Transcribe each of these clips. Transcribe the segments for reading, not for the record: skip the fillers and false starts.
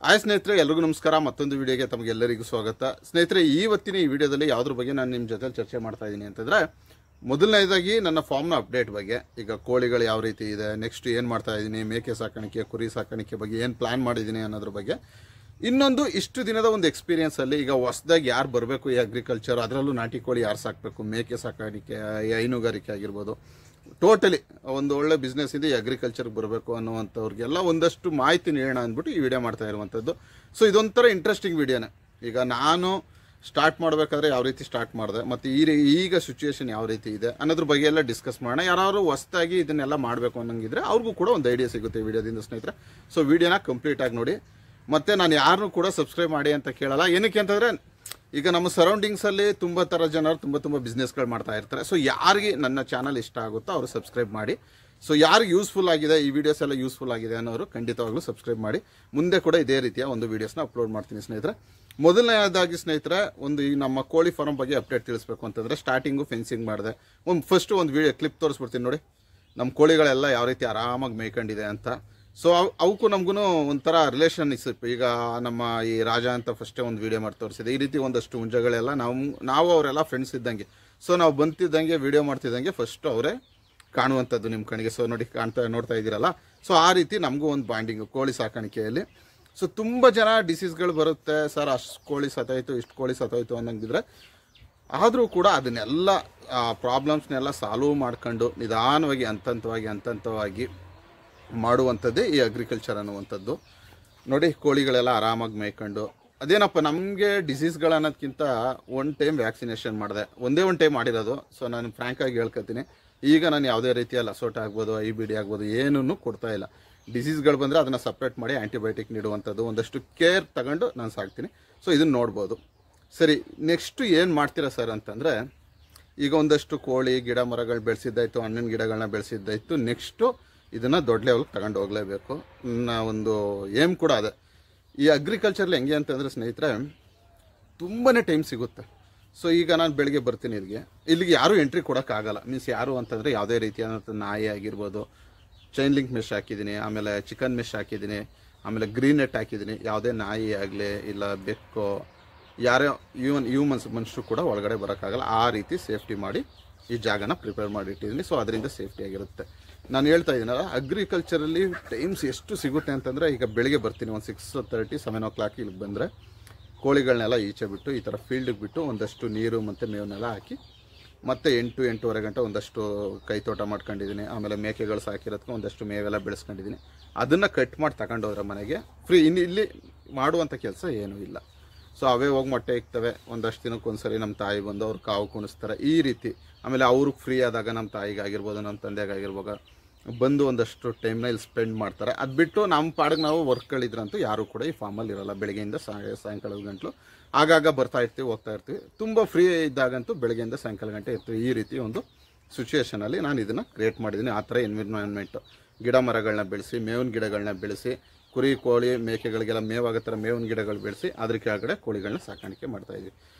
Hi ಸ್ನೇಹಿತರೆ, ಎಲ್ರಿಗೂ ನಮಸ್ಕಾರ. ಮತ್ತೊಂದು ವಿಡಿಯೋಗೆ ತಮಗೆಲ್ಲರಿಗೂ ಸ್ವಾಗತ. ಸ್ನೇಹಿತರೆ, ಇವತ್ತಿನ ಈ ವಿಡಿಯೋದಲ್ಲಿ ಯಾವುದ್ರ ಬಗ್ಗೆ ನಾನು ನಿಮ್ಮ ಜೊತೆ ಚರ್ಚೆ ಮಾಡ್ತಾ ಇದ್ದೀನಿ ಅಂತಂದರೆ, ಮೊದಲನೇದಾಗಿ ನನ್ನ ಫಾರ್ಮ್ನ ಅಪ್ಡೇಟ್ ಬಗ್ಗೆ. ಈಗ ಕೋಳಿಗಳು ಯಾವ ರೀತಿ ಇದೆ, ನೆಕ್ಸ್ಟ್ ಏನು ಮಾಡ್ತಾ ಇದ್ದೀನಿ, ಮೇಕೆ ಸಾಕಾಣಿಕೆ, ಕುರಿ ಸಾಕಾಣಿಕೆ ಬಗ್ಗೆ ಏನು ಪ್ಲಾನ್ ಮಾಡಿದ್ದೀನಿ ಅನ್ನೋದ್ರ ಬಗ್ಗೆ. ಇನ್ನೊಂದು, ಇಷ್ಟು ದಿನದ ಒಂದು ಎಕ್ಸ್ಪೀರಿಯನ್ಸಲ್ಲಿ ಈಗ ಹೊಸದಾಗಿ ಯಾರು ಬರಬೇಕು ಈ ಅಗ್ರಿಕಲ್ಚರ್, ಅದರಲ್ಲೂ ನಾಟಿ ಕೋಳಿ ಯಾರು ಸಾಕಬೇಕು, ಮೇಕೆ ಸಾಕಾಣಿಕೆ, ಹೈನುಗಾರಿಕೆ ಆಗಿರ್ಬೋದು, ಟೋಟಲಿ ಒಂದು ಒಳ್ಳೆ ಬಿಸ್ನೆಸ್ ಇದೆ, ಈ ಅಗ್ರಿಕಲ್ಚರ್ಗೆ ಬರಬೇಕು ಅನ್ನುವಂಥವ್ರಿಗೆಲ್ಲ ಒಂದಷ್ಟು ಮಾಹಿತಿ ನೀಡೋಣ ಅಂದ್ಬಿಟ್ಟು ಈ ವಿಡಿಯೋ ಮಾಡ್ತಾ ಇರುವಂಥದ್ದು. ಸೊ ಇದೊಂಥರ ಇಂಟ್ರೆಸ್ಟಿಂಗ್ ವಿಡಿಯೋನೇ. ಈಗ ನಾನು ಸ್ಟಾರ್ಟ್ ಮಾಡಬೇಕಾದ್ರೆ ಯಾವ ರೀತಿ ಸ್ಟಾರ್ಟ್ ಮಾಡಿದೆ, ಮತ್ತು ಈಗ ಸಿಚುವೇಶನ್ ಯಾವ ರೀತಿ ಇದೆ ಅನ್ನೋದ್ರ ಬಗ್ಗೆ ಎಲ್ಲ ಡಿಸ್ಕಸ್ ಮಾಡೋಣ. ಯಾರು ಹೊಸದಾಗಿ ಇದನ್ನೆಲ್ಲ ಮಾಡಬೇಕು ಅನ್ನೋಂಗಿದ್ರೆ ಅವ್ರಿಗೂ ಕೂಡ ಒಂದು ಐಡಿಯಾ ಸಿಗುತ್ತೆ ವಿಡಿಯೋದಿಂದ ಸ್ನೇಹಿತರೆ. ಸೊ ವಿಡಿಯೋನ ಕಂಪ್ಲೀಟಾಗಿ ನೋಡಿ. ಮತ್ತು ನಾನು ಯಾರನ್ನೂ ಕೂಡ ಸಬ್ಸ್ಕ್ರೈಬ್ ಮಾಡಿ ಅಂತ ಕೇಳಲ್ಲ. ಏನಕ್ಕೆ ಅಂತಂದರೆ, ಈಗ ನಮ್ಮ ಸರೌಂಡಿಂಗ್ಸಲ್ಲಿ ತುಂಬ ಥರ ಜನರು ತುಂಬ ಬಿಸ್ನೆಸ್ಗಳು ಮಾಡ್ತಾ ಇರ್ತಾರೆ. ಸೊ ಯಾರಿಗೆ ನನ್ನ ಚಾನಲ್ ಇಷ್ಟ ಆಗುತ್ತೋ ಅವರು ಸಬ್ಸ್ಕ್ರೈಬ್ ಮಾಡಿ. ಸೊ ಯಾರಿಗೆ ಯೂಸ್ಫುಲ್ ಆಗಿದೆ, ಈ ವಿಡಿಯೋಸ್ ಎಲ್ಲ ಯೂಸ್ಫುಲ್ ಆಗಿದೆ ಅನ್ನೋರು ಖಂಡಿತವಾಗ್ಲೂ ಸಬ್ಸ್ಕ್ರೈಬ್ ಮಾಡಿ. ಮುಂದೆ ಕೂಡ ಇದೇ ರೀತಿಯ ಒಂದು ವೀಡಿಯೋಸ್ನ ಅಪ್ಲೋಡ್ ಮಾಡ್ತೀನಿ ಸ್ನೇಹಿತರೆ. ಮೊದಲನೇದಾಗಿ ಸ್ನೇಹಿತರೆ, ಒಂದು ಈ ನಮ್ಮ ಕೋಳಿ ಫಾರ್ಮ್ ಬಗ್ಗೆ ಅಪ್ಡೇಟ್ ತಿಳಿಸ್ಬೇಕು ಅಂತಂದರೆ, ಸ್ಟಾರ್ಟಿಂಗು ಫೆನ್ಸಿಂಗ್ ಮಾಡಿದೆ. ಫಸ್ಟ್ ಒಂದು ವಿಡಿಯೋ ಕ್ಲಿಪ್ ತೋರಿಸ್ಬಿಡ್ತೀನಿ ನೋಡಿ, ನಮ್ಮ ಕೋಳಿಗಳೆಲ್ಲ ಯಾವ ರೀತಿ ಆರಾಮಾಗಿ ಮೇಯ್ಕೊಂಡಿದೆ ಅಂತ. ಸೊ ಅವಕ್ಕೂ ನಮಗೂ ಒಂಥರ ರಿಲೇಷನ್ಶಿಪ್. ಈಗ ನಮ್ಮ ಈ ರಾಜ ಅಂತ ಫಸ್ಟೇ ಒಂದು ವಿಡಿಯೋ ಮಾಡಿ ತೋರಿಸಿದೆ. ಈ ರೀತಿ ಒಂದಷ್ಟು ಹುಂಜಗಳೆಲ್ಲ ನಾವು ಅವರೆಲ್ಲ ಫ್ರೆಂಡ್ಸ್ ಇದ್ದಂಗೆ. ಸೊ ನಾವು ಬಂತಿದ್ದಂಗೆ ವಿಡಿಯೋ ಮಾಡ್ತಿದ್ದಂಗೆ ಫಸ್ಟ್ ಅವರೇ ಕಾಣುವಂಥದ್ದು ನಿಮ್ಮ ಕಣ್ಣಿಗೆ. ಸೊ ನೋಡ್ತಾ ಇದ್ದೀರಲ್ಲ. ಸೊ ಆ ರೀತಿ ನಮಗೂ ಒಂದು ಬಾಂಡಿಂಗು ಕೋಳಿ ಸಾಕಾಣಿಕೆಯಲ್ಲಿ. ಸೊ ತುಂಬ ಜನ ಡಿಸೀಸ್ಗಳು ಬರುತ್ತೆ ಸರ್, ಅಷ್ಟು ಕೋಳಿ ಸತ್ತೋಯ್ತು, ಇಷ್ಟು ಕೋಳಿ ಸತ್ತೋಯ್ತು ಅನ್ನೋಂಗಿದ್ರೆ, ಆದರೂ ಕೂಡ ಅದನ್ನೆಲ್ಲ ಪ್ರಾಬ್ಲಮ್ಸ್ನೆಲ್ಲ ಸಾಲ್ವ್ ಮಾಡ್ಕೊಂಡು ನಿಧಾನವಾಗಿ ಹಂತವಾಗಿ ಮಾಡುವಂಥದ್ದೇ ಈ ಅಗ್ರಿಕಲ್ಚರ್ ಅನ್ನುವಂಥದ್ದು. ನೋಡಿ, ಕೋಳಿಗಳೆಲ್ಲ ಆರಾಮಾಗಿ ಮೇಯ್ಕೊಂಡು, ಅದೇನಪ್ಪ ನಮಗೆ ಡಿಸೀಸ್ಗಳು ಅನ್ನೋದಕ್ಕಿಂತ ಒನ್ ಟೈಮ್ ವ್ಯಾಕ್ಸಿನೇಷನ್ ಮಾಡಿದೆ, ಒಂದೇ ಒಂದು ಟೈಮ್ ಮಾಡಿರೋದು. ಸೊ ನಾನು ಫ್ರ್ಯಾಂಕಾಗಿ ಹೇಳ್ಕೊತೀನಿ, ಈಗ ನಾನು ಯಾವುದೇ ರೀತಿಯ ಲಸೋಟ ಆಗ್ಬೋದು, IBD ಆಗ್ಬೋದು, ಏನೂ ಕೊಡ್ತಾ ಇಲ್ಲ. ಡಿಸೀಸ್ಗಳು ಬಂದರೆ ಅದನ್ನು ಸಪ್ರೇಟ್ ಮಾಡಿ ಆ್ಯಂಟಿಬಯೋಟಿಕ್ ನೀಡುವಂಥದ್ದು, ಒಂದಷ್ಟು ಕೇರ್ ತಗೊಂಡು ನಾನು ಸಾಕ್ತೀನಿ. ಸೊ ಇದನ್ನು ನೋಡ್ಬೋದು. ಸರಿ, ನೆಕ್ಸ್ಟು ಏನು ಮಾಡ್ತೀರಾ ಸರ್ ಅಂತಂದರೆ, ಈಗ ಒಂದಷ್ಟು ಕೋಳಿ ಗಿಡ ಮರಗಳು ಬೆಳೆಸಿದ್ದಾಯಿತು, ಹಣ್ಣಿನ ಗಿಡಗಳನ್ನ ಬೆಳೆಸಿದ್ದಾಯಿತು. ನೆಕ್ಸ್ಟು ಇದನ್ನು ದೊಡ್ಡ ಲೆವೆಲ್ಗೆ ತಗೊಂಡು ಹೋಗಲೇಬೇಕು. ನನ್ನ ಒಂದು ಏಮ್ ಕೂಡ ಅದೇ. ಈ ಅಗ್ರಿಕಲ್ಚರ್ಲಿ ಹೆಂಗೆ ಅಂತಂದರೆ ಸ್ನೇಹಿತರೆ, ತುಂಬಾ ಟೈಮ್ ಸಿಗುತ್ತೆ. ಸೊ ಈಗ ನಾನು ಬೆಳಗ್ಗೆ ಬರ್ತೀನಿ ಇಲ್ಲಿಗೆ ಯಾರೂ ಎಂಟ್ರಿ ಕೊಡೋಕ್ಕಾಗಲ್ಲ. ಮೀನ್ಸ್ ಯಾರು ಅಂತಂದರೆ, ಯಾವುದೇ ರೀತಿಯಾದಂಥ ನಾಯಿ ಆಗಿರ್ಬೋದು, ಚೈನ್ ಲಿಂಕ್ ಮೆಶ್ ಹಾಕಿದ್ದೀನಿ, ಆಮೇಲೆ ಚಿಕನ್ ಮೆಶ್ ಹಾಕಿದ್ದೀನಿ, ಆಮೇಲೆ ಗ್ರೀನ್ ನೆಟ್ ಹಾಕಿದ್ದೀನಿ. ಯಾವುದೇ ನಾಯಿ ಆಗಲಿ ಇಲ್ಲ ಬೆಕ್ಕೋ ಯಾರೋ ಮನುಷ್ಯರು ಕೂಡ ಒಳಗಡೆ ಬರೋಕ್ಕಾಗಲ್ಲ. ಆ ರೀತಿ ಸೇಫ್ಟಿ ಮಾಡಿ ಈ ಜಾಗನ ಪ್ರಿಪೇರ್ ಮಾಡಿ ಇಟ್ಟಿದ್ದೀನಿ. ಸೊ ಅದರಿಂದ ಸೇಫ್ಟಿಯಾಗಿರುತ್ತೆ. ನಾನು ಹೇಳ್ತಾ ಇದ್ದೀನಲ್ಲ, ಅಗ್ರಿಕಲ್ಚರಲ್ಲಿ ಟೈಮ್ಸ್ ಎಷ್ಟು ಸಿಗುತ್ತೆ ಅಂತಂದರೆ, ಈಗ ಬೆಳಿಗ್ಗೆ ಬರ್ತೀನಿ ಒಂದು 6:30 7 o'clock ಇಲ್ಲಿಗೆ ಬಂದರೆ, ಕೋಳಿಗಳನ್ನೆಲ್ಲ ಈಚೆ ಬಿಟ್ಟು ಈ ಥರ ಫೀಲ್ಡಿಗೆ ಬಿಟ್ಟು ಒಂದಷ್ಟು ನೀರು ಮತ್ತು ಮೇವನ್ನೆಲ್ಲ ಹಾಕಿ, ಮತ್ತು 8-8:30 ಗಂಟೆ ಒಂದಷ್ಟು ಕೈ ತೋಟ ಮಾಡ್ಕೊಂಡಿದ್ದೀನಿ. ಆಮೇಲೆ ಮೇಕೆಗಳು ಸಾಕಿರೋದಕ್ಕೆ ಒಂದಷ್ಟು ಮೇವೆಲ್ಲ ಬೆಳೆಸ್ಕೊಂಡಿದ್ದೀನಿ. ಅದನ್ನು ಕಟ್ ಮಾಡಿ ತಗೊಂಡೋದ್ರೆ ಮನೆಗೆ ಫ್ರೀ. ಇಲ್ಲಿ ಮಾಡುವಂಥ ಕೆಲಸ ಏನೂ ಇಲ್ಲ. ಸೊ ಅವೇ ಹೋಗಿ ಮೊಟ್ಟೆ ಇಕ್ತವೆ. ಒಂದಷ್ಟು ದಿನಕ್ಕೊಂದ್ಸರಿ ನಮ್ಮ ತಾಯಿ ಬಂದು ಅವ್ರು ಕಾವು ಕುಣಿಸ್ತಾರೆ, ಈ ರೀತಿ. ಆಮೇಲೆ ಅವ್ರಿಗೆ ಫ್ರೀ ಆದಾಗ ನಮ್ಮ ತಾಯಿಗಾಗಿರ್ಬೋದು, ನಮ್ಮ ತಂದೆಗಾಗಿರ್ಬೋದು ಬಂದು ಒಂದಷ್ಟು ಟೈಮ್ನ ಇಲ್ಲಿ ಸ್ಪೆಂಡ್ ಮಾಡ್ತಾರೆ. ಅದು ಬಿಟ್ಟು ನಮ್ಮ ಪಾಡಿಗೆ ನಾವು ವರ್ಕ್ಗಳಿದ್ರಂತೂ ಯಾರೂ ಕೂಡ ಈ ಫಾರ್ಮಲ್ಲಿ ಇರೋಲ್ಲ. ಬೆಳಗ್ಗೆಯಿಂದ ಸಾಯಂಕಾಲದ ಗಂಟಲು ಆಗಾಗ ಬರ್ತಾ ಇರ್ತೀವಿ, ಹೋಗ್ತಾ ಇರ್ತೀವಿ. ತುಂಬ ಫ್ರೀ ಇದ್ದಾಗಂತೂ ಬೆಳಗ್ಗೆಯಿಂದ ಸಾಯಂಕಾಲ ಗಂಟೆ ಇರ್ತೀವಿ. ಈ ರೀತಿ ಒಂದು ಸಿಚುವೇಷನಲ್ಲಿ ನಾನು ಇದನ್ನು ಕ್ರಿಯೇಟ್ ಮಾಡಿದ್ದೀನಿ. ಆ ಥರ ಎನ್ವಿರಾನ್ಮೆಂಟು, ಗಿಡ ಮರಗಳನ್ನ ಬೆಳೆಸಿ, ಮೇವಿನ ಗಿಡಗಳನ್ನ ಬೆಳೆಸಿ, ಕುರಿ ಕೋಳಿ ಮೇಕೆಗಳಿಗೆಲ್ಲ ಮೇವಾಗೋ ಥರ ಮೇವಿನ ಗಿಡಗಳು ಬೆಳೆಸಿ, ಅದ್ರ ಕೆಳಗಡೆ ಕೋಳಿಗಳನ್ನ ಸಾಕಾಣಿಕೆ ಮಾಡ್ತಾಯಿದ್ವಿ.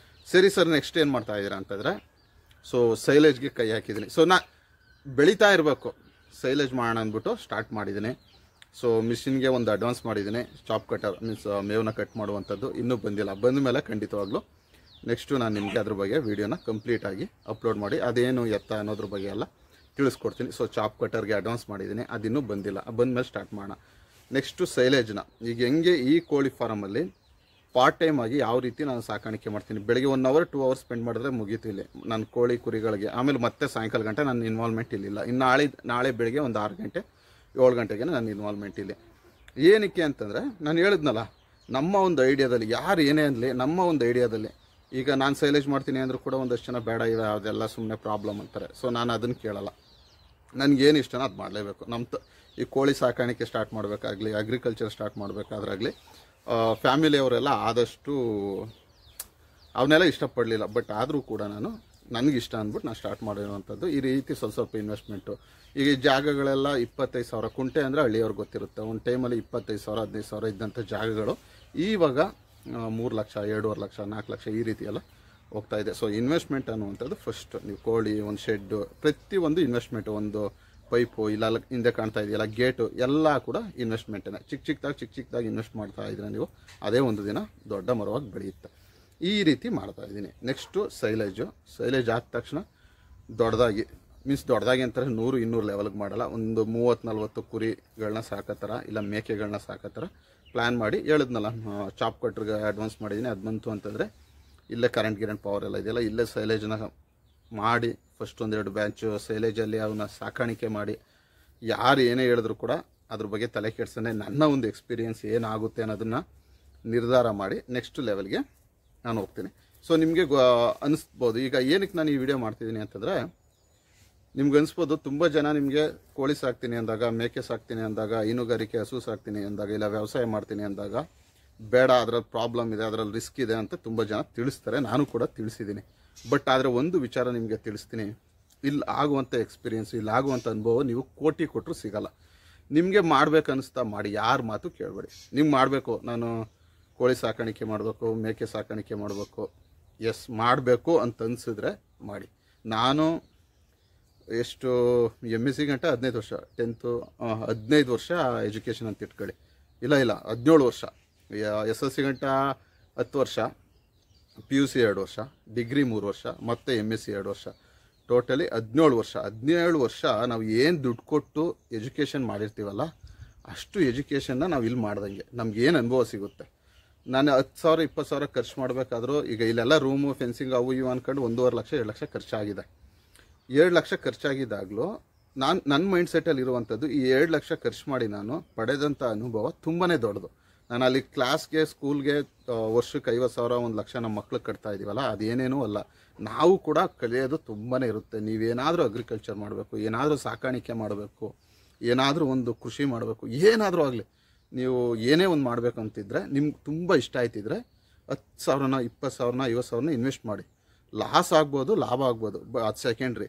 ಸರಿ ಸರ್, ನೆಕ್ಸ್ಟ್ ಏನು ಮಾಡ್ತಾಯಿದ್ದೀರಾ ಅಂತಂದರೆ, ಸೊ ಸೈಲೇಜ್ಗೆ ಕೈ ಹಾಕಿದ್ದೀನಿ. ಸೊ ಬೆಳೀತಾ ಇರಬೇಕು, ಸೈಲೇಜ್ ಮಾಡೋಣ ಅಂದ್ಬಿಟ್ಟು ಸ್ಟಾರ್ಟ್ ಮಾಡಿದ್ದೀನಿ. ಸೊ ಮಿಷಿನ್ಗೆ ಒಂದು ಅಡ್ವಾನ್ಸ್ ಮಾಡಿದ್ದೀನಿ, ಚಾಪ್ ಕಟರ್ ಮೀನ್ಸ್ ಮೇವನ್ನ ಕಟ್ ಮಾಡುವಂಥದ್ದು. ಇನ್ನೂ ಬಂದಿಲ್ಲ. ಬಂದ ಮೇಲೆ ಖಂಡಿತವಾಗ್ಲೂ ನೆಕ್ಸ್ಟು ನಾನು ನಿಮಗೆ ಅದ್ರ ಬಗ್ಗೆ ವೀಡಿಯೋನ ಕಂಪ್ಲೀಟಾಗಿ ಅಪ್ಲೋಡ್ ಮಾಡಿ ಅದೇನು ಎತ್ತ ಅನ್ನೋದ್ರ ಬಗ್ಗೆ ಎಲ್ಲ ತಿಳಿಸ್ಕೊಡ್ತೀನಿ. ಸೊ ಚಾಪ್ ಕಟರ್ಗೆ ಅಡ್ವಾನ್ಸ್ ಮಾಡಿದ್ದೀನಿ, ಅದಿನ್ನೂ ಬಂದಿಲ್ಲ. ಬಂದಮೇಲೆ ಸ್ಟಾರ್ಟ್ ಮಾಡೋಣ. ನೆಕ್ಸ್ಟು ಸೈಲೇಜ್ನ, ಈಗ ಹೆಂಗೆ ಈ ಕೋಳಿ ಫಾರಮಲ್ಲಿ ಪಾರ್ಟ್ ಟೈಮ್ ಆಗಿ ಯಾವ ರೀತಿ ನಾನು ಸಾಕಾಣಿಕೆ ಮಾಡ್ತೀನಿ. ಬೆಳಗ್ಗೆ 1 hour 2 hours ಸ್ಪೆಂಡ್ ಮಾಡಿದ್ರೆ ಮುಗೀತು ಇಲ್ಲಿ ನಾನು ಕೋಳಿ ಕುರಿಗಳಿಗೆ. ಆಮೇಲೆ ಮತ್ತೆ ಸಾಯಂಕಾಲ ಗಂಟೆ ನನ್ನ ಇನ್ವಾಲ್ವ್ಮೆಂಟ್ ಇಲ್ಲಿಲ್ಲ. ಇನ್ನು ನಾಳೆ ಬೆಳಗ್ಗೆ ಒಂದು 6 ಗಂಟೆ 7 ಗಂಟೆಗೆ ನನ್ನ ಇನ್ವಾಲ್ವ್ಮೆಂಟ್ ಇಲ್ಲಿ. ಏನಕ್ಕೆ ಅಂತಂದರೆ, ನಾನು ಹೇಳಿದ್ನಲ್ಲ, ನಮ್ಮ ಒಂದು ಐಡಿಯಾದಲ್ಲಿ ಯಾರು ಏನೇ ಅನ್ನಲಿ, ನಮ್ಮ ಒಂದು ಐಡಿಯಾದಲ್ಲಿ ಈಗ ನಾನು ಸೈಲೇಜ್ ಮಾಡ್ತೀನಿ ಅಂದರೂ ಕೂಡ ಒಂದಷ್ಟು ಜನ ಬೇಡ, ಇಲ್ಲ ಅದೆಲ್ಲ ಸುಮ್ಮನೆ ಪ್ರಾಬ್ಲಮ್ ಅಂತಾರೆ. ಸೊ ನಾನು ಅದನ್ನು ಕೇಳಲ್ಲ. ನನಗೇನು ಇಷ್ಟನೋ ಅದು ಮಾಡಲೇಬೇಕು. ಈ ಕೋಳಿ ಸಾಕಾಣಿಕೆ ಸ್ಟಾರ್ಟ್ ಮಾಡಬೇಕಾಗಲಿ, ಅಗ್ರಿಕಲ್ಚರ್ ಸ್ಟಾರ್ಟ್ ಮಾಡಬೇಕಾದ್ರಾಗಲಿ, ಫ್ಯಾಮಿಲಿಯವರೆಲ್ಲ ಆದಷ್ಟು ಅವನ್ನೆಲ್ಲ ಇಷ್ಟಪಡಲಿಲ್ಲ. ಬಟ್ ಆದರೂ ಕೂಡ ನನಗಿಷ್ಟ ಅಂದ್ಬಿಟ್ಟು ನಾನು ಸ್ಟಾರ್ಟ್ ಮಾಡಿರುವಂಥದ್ದು. ಈ ರೀತಿ ಸ್ವಲ್ಪ ಇನ್ವೆಸ್ಟ್ಮೆಂಟು. ಈಗ ಈ ಜಾಗಗಳೆಲ್ಲ 25,000 ಕುಂಟೆ ಅಂದರೆ ಹಳ್ಳಿಯವ್ರಿಗೆ ಗೊತ್ತಿರುತ್ತೆ. ಒಂದು ಟೈಮಲ್ಲಿ 25,000 15,000 ಇದ್ದಂಥ ಜಾಗಗಳು ಇವಾಗ 3 ಲಕ್ಷ 2.5 ಲಕ್ಷ 4 ಲಕ್ಷ ಈ ರೀತಿ ಎಲ್ಲ ಹೋಗ್ತಾಯಿದೆ. ಸೊ ಇನ್ವೆಸ್ಟ್ಮೆಂಟ್ ಅನ್ನುವಂಥದ್ದು ಫಸ್ಟ್. ನೀವು ಕೋಳಿ, ಒಂದು ಶೆಡ್ಡು, ಪ್ರತಿಯೊಂದು ಇನ್ವೆಸ್ಟ್ಮೆಂಟು, ಒಂದು ಪೈಪು ಇಲ್ಲ ಹಿಂದೆ ಕಾಣ್ತಾ ಇದೆಯಲ್ಲ ಗೇಟು ಎಲ್ಲ ಕೂಡ ಇನ್ವೆಸ್ಟ್ಮೆಂಟೇ. ಚಿಕ್ಕದಾಗಿ ಇನ್ವೆಸ್ಟ್ ಮಾಡ್ತಾ ಇದ್ರೆ ನೀವು ಅದೇ ಒಂದು ದಿನ ದೊಡ್ಡ ಮರವಾಗಿ ಬೆಳೆಯುತ್ತೆ. ಈ ರೀತಿ ಮಾಡ್ತಾ ಇದ್ದೀನಿ. ನೆಕ್ಸ್ಟು ಸೈಲೇಜ್ ಆದ ತಕ್ಷಣ ದೊಡ್ಡದಾಗಿ ದೊಡ್ಡದಾಗಿ ಅಂತಾರೆ 100-200 ಲೆವೆಲ್ಗೆ ಮಾಡಲ್ಲ. ಒಂದು 30-40 ಕುರಿಗಳನ್ನ ಸಾಕತ್ತರ ಇಲ್ಲ ಮೇಕೆಗಳನ್ನ ಸಾಕತ್ತರ ಪ್ಲ್ಯಾನ್ ಮಾಡಿ ಹೇಳಿದ್ನಲ್ಲ. ಚಾಪ್ ಕಟ್ರಿಗೆ ಅಡ್ವಾನ್ಸ್ ಮಾಡಿದ್ದೀನಿ. ಅದು ಬಂತು ಅಂತಂದರೆ ಇಲ್ಲೇ ಕರೆಂಟ್ ಪವರ್ ಎಲ್ಲ ಇದೆಯಲ್ಲ, ಇಲ್ಲೇ ಸೈಲೇಜ್ನ ಮಾಡಿ ಫಸ್ಟ್ 1-2 ಬ್ಯಾಚು ಸೈಲೇಜಲ್ಲಿ ಅವನ್ನ ಸಾಕಾಣಿಕೆ ಮಾಡಿ ಯಾರು ಏನೇ ಹೇಳಿದ್ರು ಕೂಡ ಅದ್ರ ಬಗ್ಗೆ ತಲೆ ಕೆಡ್ಸನೆ ನನ್ನ ಒಂದು ಎಕ್ಸ್ಪೀರಿಯೆನ್ಸ್ ಏನಾಗುತ್ತೆ ಅನ್ನೋದನ್ನು ನಿರ್ಧಾರ ಮಾಡಿ ನೆಕ್ಸ್ಟ್ ಲೆವೆಲ್ಗೆ ನಾನು ಹೋಗ್ತೀನಿ. ಸೊ ನಿಮಗೆ ಅನಿಸ್ಬೋದು ಈಗ ಏನಕ್ಕೆ ನಾನು ಈ ವಿಡಿಯೋ ಮಾಡ್ತಿದ್ದೀನಿ ಅಂತಂದರೆ, ನಿಮ್ಗೆ ಅನಿಸ್ಬೋದು ತುಂಬ ಜನ ನಿಮಗೆ ಕೋಳಿ ಸಾಕ್ತೀನಿ ಅಂದಾಗ, ಮೇಕೆ ಸಾಕ್ತೀನಿ ಅಂದಾಗ, ಹೈನುಗಾರಿಕೆ ಹಸು ಸಾಕ್ತೀನಿ ಅಂದಾಗ, ಇಲ್ಲ ವ್ಯವಸಾಯ ಮಾಡ್ತೀನಿ ಅಂದಾಗ ಬೇಡ, ಅದರಲ್ಲಿ ಪ್ರಾಬ್ಲಮ್ ಇದೆ, ಅದರಲ್ಲಿ ರಿಸ್ಕ್ ಇದೆ ಅಂತ ತುಂಬ ಜನ ತಿಳಿಸ್ತಾರೆ. ನಾನು ಕೂಡ ತಿಳಿಸಿದ್ದೀನಿ. ಬಟ್ ಆದರೆ ಒಂದು ವಿಚಾರ ನಿಮಗೆ ತಿಳಿಸ್ತೀನಿ, ಇಲ್ಲಿ ಆಗುವಂಥ ಎಕ್ಸ್ಪೀರಿಯೆನ್ಸು, ಇಲ್ಲಿ ಆಗುವಂಥ ಅನುಭವ ನೀವು ಕೋಟಿ ಕೊಟ್ಟರು ಸಿಗಲ್ಲ. ನಿಮಗೆ ಮಾಡ್ಬೇಕನ್ನಿಸ್ತಾ ಮಾಡಿ, ಯಾರ ಮಾತು ಕೇಳಬೇಡಿ. ನಿಮ್ಗೆ ಮಾಡಬೇಕು, ನಾನು ಕೋಳಿ ಸಾಕಾಣಿಕೆ ಮಾಡಬೇಕು, ಮೇಕೆ ಸಾಕಾಣಿಕೆ ಮಾಡಬೇಕು, ಎಸ್ ಮಾಡಬೇಕು ಅಂತ ಅನಿಸಿದ್ರೆ ಮಾಡಿ. ನಾನು ಎಷ್ಟು MSc ಗಂಟ 15 ವರ್ಷ, 10th 15 ವರ್ಷ ಎಜುಕೇಷನ್ ಅಂತ ಇಟ್ಕೊಳ್ಳಿ, ಇಲ್ಲ 17 ವರ್ಷ, SSC ಗಂಟ 10 ವರ್ಷ, PUC 2 ವರ್ಷ, ಡಿಗ್ರಿ 3 ವರ್ಷ, ಮತ್ತು MSc 2 ವರ್ಷ, ಟೋಟಲಿ 17 ವರ್ಷ ನಾವು ಏನು ದುಡ್ಡು ಕೊಟ್ಟು ಎಜುಕೇಷನ್ ಮಾಡಿರ್ತೀವಲ್ಲ ಅಷ್ಟು ಎಜುಕೇಷನ್ನ ನಾವು ಇಲ್ಲಿ ಮಾಡ್ದಂಗೆ ನಮ್ಗೆ ಏನು ಅನುಭವ ಸಿಗುತ್ತೆ. ನಾನು 10,000 20,000 ಖರ್ಚು ಮಾಡಬೇಕಾದ್ರೂ ಈಗ ಇಲ್ಲೆಲ್ಲ ರೂಮು ಫೆನ್ಸಿಂಗ್ ಅವು ಇವು ಅಂದ್ಕೊಂಡು 1.5 ಲಕ್ಷ 2 ಲಕ್ಷ ಖರ್ಚಾಗಿದೆ. 2 ಲಕ್ಷ ಖರ್ಚಾಗಿದ್ದಾಗಲೂ ನನ್ನ ಮೈಂಡ್ ಸೆಟ್ಟಲ್ಲಿ ಇರುವಂಥದ್ದು, ಈ 2 ಲಕ್ಷ ಖರ್ಚು ಮಾಡಿ ನಾನು ಪಡೆದಂಥ ಅನುಭವ ತುಂಬಾ ದೊಡ್ಡದು. ನಾನು ಅಲ್ಲಿ ಕ್ಲಾಸ್ಗೆ ಸ್ಕೂಲ್ಗೆ ವರ್ಷಕ್ಕೆ 50,000 1 ಲಕ್ಷ ನಮ್ಮ ಮಕ್ಳಿಗೆ ಕಟ್ತಾ ಇದ್ದೀವಲ್ಲ, ಅದೇನೇನೂ ಅಲ್ಲ. ನಾವು ಕೂಡ ಕಲಿಯೋದು ತುಂಬಾ ಇರುತ್ತೆ. ನೀವೇನಾದರೂ ಅಗ್ರಿಕಲ್ಚರ್ ಮಾಡಬೇಕು, ಏನಾದರೂ ಸಾಕಾಣಿಕೆ ಮಾಡಬೇಕು, ಏನಾದರೂ ಒಂದು ಕೃಷಿ ಮಾಡಬೇಕು, ಏನಾದರೂ ಆಗಲಿ, ನೀವು ಏನೇ ಒಂದು ಮಾಡಬೇಕು ಅಂತಿದ್ರೆ, ನಿಮ್ಗೆ ತುಂಬ ಇಷ್ಟ ಆಯ್ತಿದ್ರೆ 10,000 20,000 50,000 ಇನ್ವೆಸ್ಟ್ ಮಾಡಿ. ಲಾಸ್ ಆಗ್ಬೋದು, ಲಾಭ ಆಗ್ಬೋದು, ಅದು ಸೆಕೆಂಡ್ರಿ.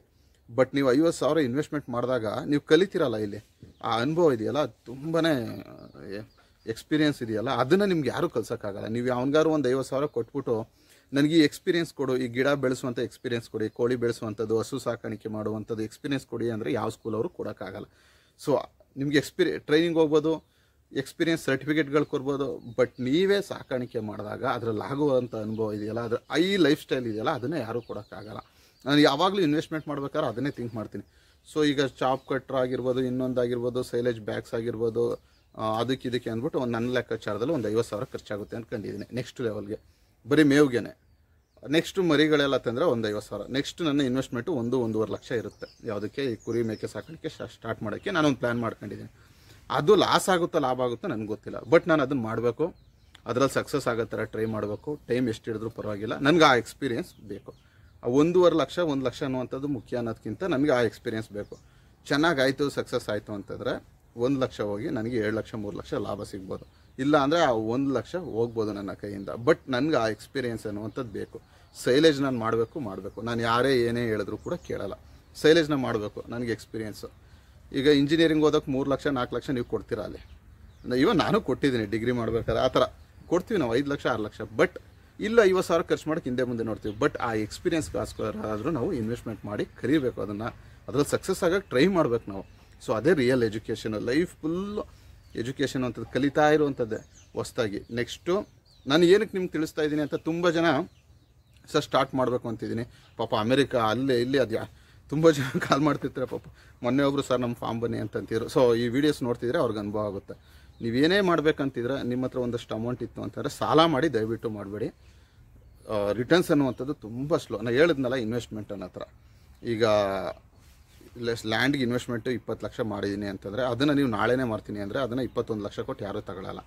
ಬಟ್ ನೀವು 50,000 ಇನ್ವೆಸ್ಟ್ಮೆಂಟ್ ಮಾಡಿದಾಗ ನೀವು ಕಲಿತೀರಲ್ಲ, ಇಲ್ಲಿ ಆ ಅನುಭವ ಇದೆಯಲ್ಲ, ತುಂಬಾ ಎಕ್ಸ್ಪೀರಿಯೆನ್ಸ್ ಇದೆಯಲ್ಲ, ಅದನ್ನು ನಿಮ್ಗೆ ಯಾರೂ ಕಲ್ಸೋಕ್ಕಾಗಲ್ಲ. ನೀವು ಯಾವನಿಗಾರು ಒಂದು 50,000 ಕೊಟ್ಬಿಟ್ಟು ನನಗೆ ಈ ಎಕ್ಸ್ಪೀರಿಯೆನ್ಸ್ ಕೊಡು, ಈ ಗಿಡ ಬೆಳೆಸುವಂಥ ಎಕ್ಸ್ಪೀರಿಯೆನ್ಸ್ ಕೊಡಿ, ಕೋಳಿ ಬೆಳೆಸುವಂಥದ್ದು, ಹಸು ಸಾಕಾಣಿಕೆ ಮಾಡುವಂಥದ್ದು ಎಕ್ಸ್ಪೀರಿಯೆನ್ಸ್ ಕೊಡಿ ಅಂದರೆ ಯಾವ ಸ್ಕೂಲವರು ಕೊಡೋಕ್ಕಾಗಲ್ಲ. ಸೊ ನಿಮಗೆ ಟ್ರೈನಿಂಗ್ ಹೋಗ್ಬೋದು, ಎಕ್ಸ್ಪೀರಿಯೆನ್ಸ್ ಸರ್ಟಿಫಿಕೇಟ್ಗಳು ಕೊಡ್ಬೋದು, ಬಟ್ ನೀವೇ ಸಾಕಾಣಿಕೆ ಮಾಡಿದಾಗ ಅದರಲ್ಲಿ ಆಗುವಂಥ ಅನುಭವ ಇದೆಯಲ್ಲ, ಅದು ಲೈಫ್ ಸ್ಟೈಲ್ ಇದೆಯಲ್ಲ, ಅದನ್ನೇ ಯಾರೂ ಕೊಡೋಕ್ಕಾಗಲ್ಲ. ನಾನು ಯಾವಾಗಲೂ ಇನ್ವೆಸ್ಟ್ಮೆಂಟ್ ಮಾಡ್ಬೇಕಾದ್ರೆ ಅದನ್ನೇ ಥಿಂಕ್ ಮಾಡ್ತೀನಿ. ಸೊ ಈಗ ಚಾಪ್ ಕಟ್ರ್ ಆಗಿರ್ಬೋದು, ಇನ್ನೊಂದಾಗಿರ್ಬೋದು, ಸೈಲೇಜ್ ಬ್ಯಾಗ್ಸ್ ಆಗಿರ್ಬೋದು, ಇದಕ್ಕೆ ಅಂದ್ಬಿಟ್ಟು ಒಂದು ನನ್ನ ಲೆಕ್ಕಾಚಾರದಲ್ಲಿ ಒಂದು 50,000 ಖರ್ಚಾಗುತ್ತೆ ಅಂದ್ಕೊಂಡಿದ್ದೀನಿ ನೆಕ್ಸ್ಟ್ ಲೆವೆಲ್ಗೆ, ಬರೀ ಮೇವ್ಗೆನೆ. ನೆಕ್ಸ್ಟು ಮರಿಗಳೆಲ್ಲ ತಂದರೆ ಒಂದು 50,000. ನೆಕ್ಸ್ಟ್ ನನ್ನ ಇನ್ವೆಸ್ಟ್ಮೆಂಟು 1-1.5 ಲಕ್ಷ ಇರುತ್ತೆ. ಯಾವುದಕ್ಕೆ ಈ ಕುರಿ ಮೇಕೆ ಸಾಕಾಣಿಕೆ ಸ್ಟಾರ್ಟ್ ಮಾಡೋಕ್ಕೆ ನಾನೊಂದು ಪ್ಲ್ಯಾನ್ ಮಾಡ್ಕೊಂಡಿದ್ದೀನಿ. ಅದು ಲಾಸ್ ಆಗುತ್ತೋ ಲಾಭ ಆಗುತ್ತೋ ನನಗೆ ಗೊತ್ತಿಲ್ಲ, ಬಟ್ ನಾನು ಅದನ್ನು ಮಾಡಬೇಕು, ಅದರಲ್ಲಿ ಸಕ್ಸಸ್ ಆಗೋ ಥರ ಟ್ರೈ ಮಾಡಬೇಕು. ಟೈಮ್ ಎಷ್ಟು ಹಿಡಿದ್ರೂ ಪರವಾಗಿಲ್ಲ, ನನಗೆ ಆ ಎಕ್ಸ್ಪೀರಿಯೆನ್ಸ್ ಬೇಕು. ಆ 1.5 ಲಕ್ಷ 1 ಲಕ್ಷ ಅನ್ನುವಂಥದ್ದು ಮುಖ್ಯ ಅನ್ನೋದಕ್ಕಿಂತ ನನಗೆ ಆ ಎಕ್ಸ್ಪೀರಿಯೆನ್ಸ್ ಬೇಕು. ಚೆನ್ನಾಗಾಯಿತು, ಸಕ್ಸಸ್ ಆಯಿತು ಅಂತಂದರೆ 1 ಲಕ್ಷ ಹೋಗಿ ನನಗೆ 2 ಲಕ್ಷ 3 ಲಕ್ಷ ಲಾಭ ಸಿಗ್ಬೋದು. ಇಲ್ಲ ಅಂದರೆ ಆ 1 ಲಕ್ಷ ಹೋಗ್ಬೋದು ನನ್ನ ಕೈಯಿಂದ. ಬಟ್ ನನಗೆ ಆ ಎಕ್ಸ್ಪೀರಿಯೆನ್ಸ್ ಅನ್ನುವಂಥದ್ದು ಬೇಕು. ಸೈಲೇಜ್ ನಾನು ಮಾಡಬೇಕು. ನಾನು ಯಾರೇ ಏನೇ ಹೇಳಿದ್ರು ಕೂಡ ಕೇಳಲ್ಲ. ಸೈಲೇಜ್ನ ಮಾಡಬೇಕು, ನನಗೆ ಎಕ್ಸ್ಪೀರಿಯೆನ್ಸು. ಈಗ ಇಂಜಿನಿಯರಿಂಗ್ ಓದೋಕ್ಕೆ 3 ಲಕ್ಷ 4 ಲಕ್ಷ ನೀವು ಕೊಡ್ತೀರಾ ಅಲ್ಲಿ. ಇವನ್ ನಾನು ಕೊಟ್ಟಿದ್ದೀನಿ ಡಿಗ್ರಿ ಮಾಡ್ಬೇಕಾದ್ರೆ, ಆ ಥರ ಕೊಡ್ತೀವಿ ನಾವು 5 ಲಕ್ಷ 6 ಲಕ್ಷ. ಬಟ್ ಇಲ್ಲ 50,000 ಖರ್ಚು ಮಾಡೋಕ್ಕೆ ಹಿಂದೆ ಮುಂದೆ ನೋಡ್ತೀವಿ. ಬಟ್ ಆ ಎಕ್ಸ್ಪೀರಿಯೆನ್ಸ್ಗೋಸ್ಕರ ಆದರೂ ನಾವು ಇನ್ವೆಸ್ಟ್ಮೆಂಟ್ ಮಾಡಿ ಕಲಿಬೇಕು, ಅದ್ರಲ್ಲಿ ಸಕ್ಸಸ್ ಆಗೋಕ್ಕೆ ಟ್ರೈ ಮಾಡ್ಬೇಕು ನಾವು. ಸೊ ಅದೇ real education. Life full education ಅಂತದ್ದು ಕಲಿತಾ ಇರುವಂಥದ್ದೇ ಹೊಸ್ದಾಗಿ. ನೆಕ್ಸ್ಟು ನಾನು ಏನಕ್ಕೆ ನಿಮ್ಗೆ ತಿಳಿಸ್ತಾ ಇದ್ದೀನಿ ಅಂತ, ತುಂಬ ಜನ ಸ್ಟಾರ್ಟ್ ಮಾಡಬೇಕು ಅಂತಿದ್ದೀನಿ. ಪಾಪ ಅಮೆರಿಕಾ ಅಲ್ಲೇ ಇಲ್ಲಿ ಅದು ತುಂಬ ಜನ ಕಾಲ್ ಮಾಡ್ತಿರ್ತಾರೆ ಪಾಪ. ಮೊನ್ನೆ ಒಬ್ಬರು ಸರ್ ನಮ್ಮ ಫಾರ್ಮ್ ಬನ್ನಿ ಅಂತಂತಿದ್ರು. ಸೊ ಈ ವಿಡಿಯೋಸ್ ನೋಡ್ತಿದ್ರೆ ಅವ್ರಿಗೆ ಅನುಭವ ಆಗುತ್ತೆ. ನೀವೇನೇ ಮಾಡಬೇಕಂತಿದ್ರೆ ನಿಮ್ಮ ಹತ್ರ ಒಂದಷ್ಟು ಅಮೌಂಟ್ ಇತ್ತು ಅಂತಂದರೆ ಸಾಲ ಮಾಡಿ ದಯವಿಟ್ಟು ಮಾಡಬೇಡಿ. ರಿಟರ್ನ್ಸ್ ಅನ್ನುವಂಥದ್ದು ತುಂಬ ಸ್ಲೋ. ನಾನು ಹೇಳಿದ್ನಲ್ಲ ಇನ್ವೆಸ್ಟ್ಮೆಂಟ್ ಅನ್ನೋ ಹತ್ರ. ಈಗ ಲ್ಯಾಂಡ್ಗೆ ಇನ್ವೆಸ್ಟ್ಮೆಂಟು 20 ಲಕ್ಷ ಮಾಡಿದ್ದೀನಿ ಅಂತಂದರೆ ಅದನ್ನು ನೀವು ನಾಳೆನೇ ಮಾಡ್ತೀನಿ ಅಂದರೆ ಅದನ್ನು 21 ಲಕ್ಷ ಕೊಟ್ಟು ಯಾರೂ ತಗೊಳ್ಳಲ್ಲ.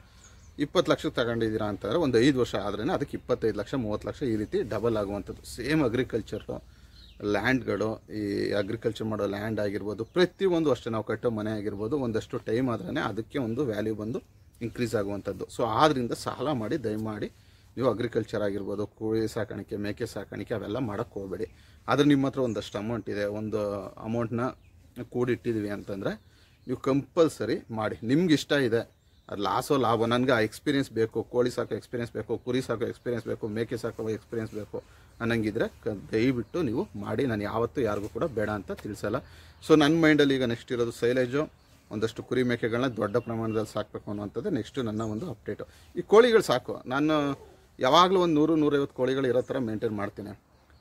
20 ಲಕ್ಷಕ್ಕೆ ತಗೊಂಡಿದ್ದೀರಾ ಅಂತಂದರೆ ಒಂದು 5 ವರ್ಷ ಆದ್ರೇ ಅದಕ್ಕೆ 25 ಲಕ್ಷ 30 ಲಕ್ಷ ಈ ರೀತಿ ಡಬಲ್ ಆಗುವಂಥದ್ದು. ಸೇಮ್ ಅಗ್ರಿಕಲ್ಚರು ಲ್ಯಾಂಡ್ಗಳು, ಈ ಅಗ್ರಿಕಲ್ಚರ್ ಮಾಡೋ ಲ್ಯಾಂಡ್ ಆಗಿರ್ಬೋದು, ಪ್ರತಿಯೊಂದು ಅಷ್ಟೇ ನಾವು ಕಟ್ಟೋ ಮನೆ ಆಗಿರ್ಬೋದು, ಒಂದಷ್ಟು ಟೈಮ್ ಆದ್ರೇ ಅದಕ್ಕೆ ಒಂದು ವ್ಯಾಲ್ಯೂ ಬಂದು ಇನ್ಕ್ರೀಸ್ ಆಗುವಂಥದ್ದು. ಸೊ ಆದ್ದರಿಂದ ಸಾಲ ಮಾಡಿ ದಯಮಾಡಿ ನೀವು ಅಗ್ರಿಕಲ್ಚರ್ ಆಗಿರ್ಬೋದು, ಕೋಳಿ ಸಾಕಾಣಿಕೆ, ಮೇಕೆ ಸಾಕಾಣಿಕೆ ಅವೆಲ್ಲ ಮಾಡೋಕ್ಕೆ ಹೋಗಬೇಡಿ. ಆದರೆ ನಿಮ್ಮ ಹತ್ರ ಒಂದಷ್ಟು ಅಮೌಂಟ್ ಇದೆ, ಒಂದು ಅಮೌಂಟ್ನ ಕೂಡಿಟ್ಟಿದ್ದೀವಿ ಅಂತಂದರೆ ನೀವು ಕಂಪಲ್ಸರಿ ಮಾಡಿ. ನಿಮ್ಗೆ ಇಷ್ಟ ಇದೆ, ಅದು ಲಾಸೋ ಲಾಭ, ನನಗೆ ಆ ಎಕ್ಸ್ಪೀರಿಯನ್ಸ್ ಬೇಕು, ಕೋಳಿ ಸಾಕೋ ಎಕ್ಸ್ಪೀರಿಯನ್ಸ್ ಬೇಕು, ಕುರಿ ಸಾಕೋ ಎಕ್ಸ್ಪೀರಿಯನ್ಸ್ ಬೇಕು, ಮೇಕೆ ಸಾಕೋ ಎಕ್ಸ್ಪೀರಿಯನ್ಸ್ ಬೇಕು ಅನ್ನಂಗಿದ್ರೆ ದಯವಿಟ್ಟು ನೀವು ಮಾಡಿ. ನಾನು ಯಾವತ್ತೂ ಯಾರಿಗೂ ಕೂಡ ಬೇಡ ಅಂತ ತಿಳಿಸಲ್ಲ. ಸೊ ನನ್ನ ಮೈಂಡಲ್ಲಿ ಈಗ ನೆಕ್ಸ್ಟ್ ಇರೋದು ಸೈಲೇಜು, ಒಂದಷ್ಟು ಕುರಿ ಮೇಕೆಗಳನ್ನ ದೊಡ್ಡ ಪ್ರಮಾಣದಲ್ಲಿ ಸಾಕಬೇಕು ಅನ್ನೋವಂಥದ್ದು ನೆಕ್ಸ್ಟು ನನ್ನ ಒಂದು ಅಪ್ಡೇಟು. ಈ ಕೋಳಿಗಳು ಸಾಕು, ನಾನು ಯಾವಾಗಲೂ ಒಂದು 100-150 ಕೋಳಿಗಳು ಇರೋ ಥರ ಮೇಂಟೈನ್ ಮಾಡ್ತೀನಿ.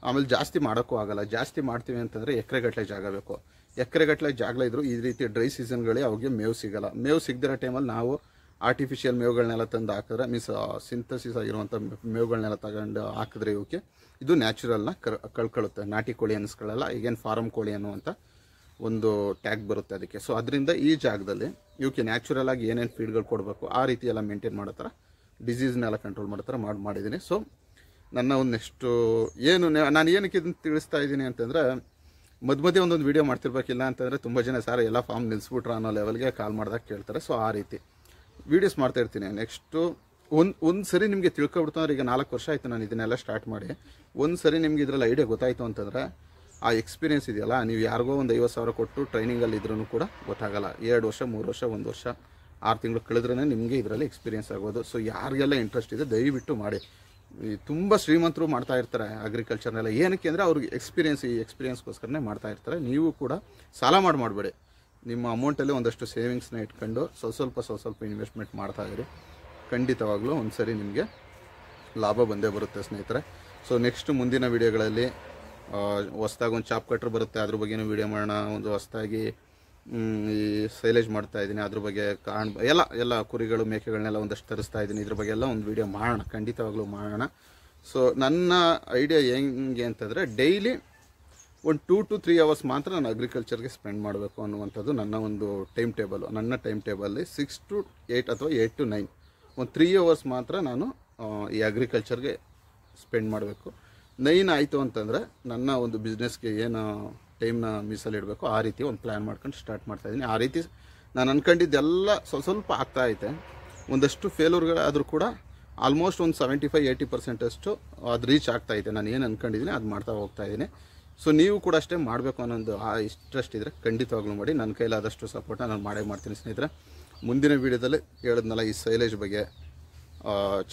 ಆಮೇಲೆ ಜಾಸ್ತಿ ಮಾಡೋಕ್ಕೂ ಆಗಲ್ಲ. ಜಾಸ್ತಿ ಮಾಡ್ತೀವಿ ಅಂತಂದರೆ ಎಕರೆಗಟ್ಟಲೆ ಜಾಗ ಬೇಕು. ಎಕರೆಗಟ್ಟಲೆ ಜಾಗ ಇದ್ದರೂ ಈ ರೀತಿ ಡ್ರೈ ಸೀಸನ್ಗಳೇ ಅವಾಗೆ ಮೇವು ಸಿಗೋಲ್ಲ. ಮೇವು ಸಿಗದಿರೋ ಟೈಮಲ್ಲಿ ನಾವು ಆರ್ಟಿಫಿಷಿಯಲ್ ಮೇವುಗಳನ್ನೆಲ್ಲ ತಂದು ಹಾಕಿದ್ರೆ, ಮೀನ್ಸ್ ಸಿಂಥಸಿಸ್ ಆಗಿರುವಂಥ ಮೇವುಗಳನ್ನೆಲ್ಲ ತಗೊಂಡು ಹಾಕಿದ್ರೆ ಇವಕ್ಕೆ ಇದು ನ್ಯಾಚುರಲ್ನ ಕಳ್ಕೊಳ್ಳುತ್ತೆ. ನಾಟಿ ಕೋಳಿ ಅನ್ನಿಸ್ಕೊಳ್ಳಲ್ಲ. ಈಗೇನು ಫಾರಮ್ ಕೋಳಿ ಅನ್ನುವಂಥ ಒಂದು ಟ್ಯಾಗ್ ಬರುತ್ತೆ ಅದಕ್ಕೆ. ಸೊ ಅದರಿಂದ ಈ ಜಾಗದಲ್ಲಿ ಇವಕ್ಕೆ ನ್ಯಾಚುರಲ್ ಆಗಿ ಏನೇನು ಫೀಡ್ಗಳು ಕೊಡಬೇಕು ಆ ರೀತಿ ಎಲ್ಲ ಮೇಂಟೈನ್ ಮಾಡೋ ಥರ, ಡಿಸೀಸ್ನೆಲ್ಲ ಕಂಟ್ರೋಲ್ ಮಾಡೋ ಥರ ಮಾಡಿದ್ದೀನಿ. ಸೊ ನನ್ನ ಒಂದು ನೆಕ್ಸ್ಟು ಏನು ನಾನು ಏನಕ್ಕೆ ಇದನ್ನು ತಿಳಿಸ್ತಾ ಇದ್ದೀನಿ ಅಂತಂದರೆ, ಮಧ್ಯೆ ಒಂದೊಂದು ವೀಡಿಯೋ ಮಾಡ್ತಿರ್ಬೇಕಿಲ್ಲ ಅಂತಂದರೆ ತುಂಬ ಜನ ಸರ್ ಎಲ್ಲ ಫಾರ್ಮ್ ನಿಲ್ಲಿಸ್ಬಿಟ್ರ ಅನ್ನೋ ಲೆವೆಲ್ಗೆ ಕಾಲ್ ಮಾಡಿದಾಗ ಕೇಳ್ತಾರೆ. ಸೊ ಆ ರೀತಿ ವೀಡಿಯೋಸ್ ಮಾಡ್ತಾಯಿರ್ತೀನಿ. ನೆಕ್ಸ್ಟು ಒಂದು ಸರಿ ನಿಮಗೆ ತಿಳ್ಕೊಬಿಡ್ತು ಅಂದ್ರೆ, ಈಗ 4 ವರ್ಷ ಆಯಿತು ನಾನು ಇದನ್ನೆಲ್ಲ ಸ್ಟಾರ್ಟ್ ಮಾಡಿ. ಒಂದು ಸರಿ ನಿಮ್ಗೆ ಇದರಲ್ಲಿ ಐಡಿಯಾ ಗೊತ್ತಾಯಿತು ಅಂತಂದರೆ, ಆ ಎಕ್ಸ್ಪೀರಿಯನ್ಸ್ ಇದೆಯಲ್ಲ, ನೀವು ಯಾರಿಗೋ ಒಂದು 50,000 ಕೊಟ್ಟು ಟ್ರೈನಿಂಗಲ್ಲಿ ಇದ್ರೂ ಕೂಡ ಗೊತ್ತಾಗಲ್ಲ. 2 ವರ್ಷ 3 ವರ್ಷ 1 ವರ್ಷ 6 ತಿಂಗಳು ಕಳೆದ್ರೇ ನಿಮಗೆ ಇದರಲ್ಲಿ ಎಕ್ಸ್ಪೀರಿಯನ್ಸ್ ಆಗೋದು. ಸೊ ಯಾರಿಗೆಲ್ಲ ಇಂಟ್ರೆಸ್ಟ್ ಇದೆ ದಯವಿಟ್ಟು ಮಾಡಿ. ತುಂಬ ಶ್ರೀಮಂತರು ಮಾಡ್ತಾ ಇರ್ತಾರೆ ಅಗ್ರಿಕಲ್ಚರ್ನೆಲ್ಲ. ಏನಕ್ಕೆ ಅಂದರೆ ಅವ್ರಿಗೆ ಈ ಎಕ್ಸ್ಪೀರಿಯನ್ಸ್ಗೋಸ್ಕರನೇ ಮಾಡ್ತಾ ಇರ್ತಾರೆ. ನೀವು ಕೂಡ ಸಾಲ ಮಾಡಬೇಡಿ. ನಿಮ್ಮ ಅಮೌಂಟಲ್ಲಿ ಒಂದಷ್ಟು ಸೇವಿಂಗ್ಸ್ನ ಇಟ್ಕೊಂಡು ಸ್ವಲ್ಪ ಇನ್ವೆಸ್ಟ್ಮೆಂಟ್ ಮಾಡ್ತಾ ಇರಿ. ಖಂಡಿತವಾಗ್ಲೂ ಒಂದು ಸರಿ ನಿಮಗೆ ಲಾಭ ಬಂದೇ ಬರುತ್ತೆ ಸ್ನೇಹಿತರೆ. ಸೊ ನೆಕ್ಸ್ಟ್ ಮುಂದಿನ ವೀಡಿಯೋಗಳಲ್ಲಿ ಹೊಸ್ದಾಗಿ ಒಂದು ಚಾಪ್ ಕಟ್ರ್ ಬರುತ್ತೆ, ಅದ್ರ ಬಗ್ಗೆನೂ ವೀಡಿಯೋ ಮಾಡೋಣ. ಒಂದು ಹೊಸ್ದಾಗಿ ಈ ಸೈಲೇಜ್ ಮಾಡ್ತಾ ಇದ್ದೀನಿ, ಅದ್ರ ಬಗ್ಗೆ ಎಲ್ಲ ಕುರಿಗಳು ಮೇಕೆಗಳನ್ನೆಲ್ಲ ಒಂದಷ್ಟು ತರಿಸ್ತಾ ಇದ್ದೀನಿ. ಇದ್ರ ಬಗ್ಗೆ ಎಲ್ಲ ಒಂದು ವೀಡಿಯೋ ಮಾಡೋಣ, ಖಂಡಿತವಾಗ್ಲೂ ಮಾಡೋಣ. ಸೊ ನನ್ನ ಐಡಿಯಾ ಹೆಂಗೆ ಅಂತಂದರೆ, ಡೈಲಿ ಒಂದು 2 to 3 ಅವರ್ಸ್ ಮಾತ್ರ ನಾನು ಅಗ್ರಿಕಲ್ಚರ್ಗೆ ಸ್ಪೆಂಡ್ ಮಾಡಬೇಕು ಅನ್ನುವಂಥದ್ದು ನನ್ನ ಒಂದು ಟೈಮ್ ಟೇಬಲು. ನನ್ನ ಟೈಮ್ ಟೇಬಲ್ಲಿ 6 to 8 ಅಥವಾ 8 to 9 ಒಂದು 3 ಅವರ್ಸ್ ಮಾತ್ರ ನಾನು ಈ ಅಗ್ರಿಕಲ್ಚರ್ಗೆ ಸ್ಪೆಂಡ್ ಮಾಡಬೇಕು. 9 ಆಯಿತು ಅಂತಂದರೆ ನನ್ನ ಒಂದು ಬಿಸ್ನೆಸ್ಗೆ ಏನು ಟೈಮ್ನ ಮೀಸಲಿಡಬೇಕು ಆ ರೀತಿ ಒಂದು ಪ್ಲ್ಯಾನ್ ಮಾಡ್ಕೊಂಡು ಸ್ಟಾರ್ಟ್ ಮಾಡ್ತಾಯಿದ್ದೀನಿ. ಆ ರೀತಿ ನಾನು ಅಂದ್ಕೊಂಡಿದ್ದೆಲ್ಲ ಸ್ವಲ್ಪ ಆಗ್ತಾ ಐತೆ. ಒಂದಷ್ಟು ಫೇಲ್ಯೂರ್ಗಳಾದರೂ ಕೂಡ ಆಲ್ಮೋಸ್ಟ್ ಒಂದು 75-80% ಅಷ್ಟು ಅದು ರೀಚ್ ಆಗ್ತಾಯಿದೆ. ನಾನು ಏನು ಅಂದ್ಕೊಂಡಿದ್ದೀನಿ ಅದು ಮಾಡ್ತಾ ಹೋಗ್ತಾಯಿದ್ದೀನಿ. ಸೊ ನೀವು ಕೂಡ ಅಷ್ಟೇ ಮಾಡಬೇಕು ಅನ್ನೋದು ಇಂಟ್ರೆಸ್ಟ್ ಇದ್ದರೆ ಖಂಡಿತವಾಗ್ಲೂ ಮಾಡಿ. ನನ್ನ ಕೈಲಾದಷ್ಟು ಸಪೋರ್ಟ್ನ ನಾನು ಮಾಡ್ತೀನಿ ಸ್ನೇಹಿತರೆ. ಮುಂದಿನ ವೀಡಿಯೋದಲ್ಲಿ ಹೇಳಿದ್ನಲ್ಲ, ಈ ಸೈಲೇಜ್ ಬಗ್ಗೆ,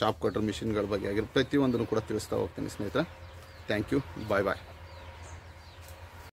ಚಾಪ್ ಕಟ್ರ್ ಮಿಷಿನ್ಗಳ ಬಗ್ಗೆ ಆಗಿರೋ ಪ್ರತಿಯೊಂದನ್ನು ಕೂಡ ತಿಳಿಸ್ತಾ ಹೋಗ್ತೀನಿ ಸ್ನೇಹಿತರೆ. Thank you. ಬಾಯ್.